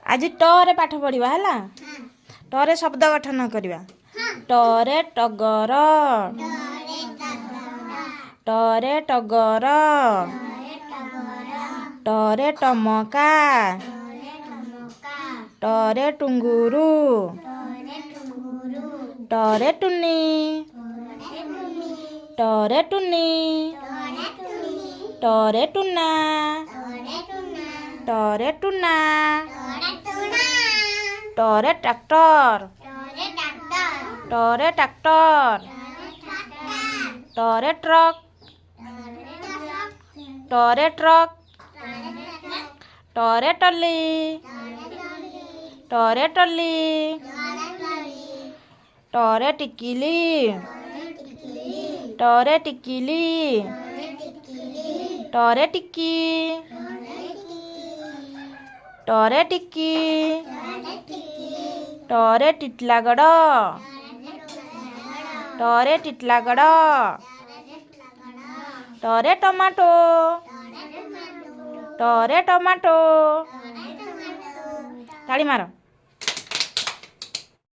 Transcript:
आज टरे पाठ पढ़ा है टरे शब्द गठन करवा टरे टगर टरे टगर टरे टमका टरे टुंगुरु टरे टुनी टरे टुनी टरे टुना टरे टुना टरे ट्रैक्टर टरे ट्रैक्टर टरे ट्रक टरे ट्रक टरे टली टरे टली टरे टिकिली टरे टिकिली टरे टिकी टरे टिकी टरे टिटलागड़ टरे टिटलागड़ टरे टमाटो टरे टमाटो ताली मारो।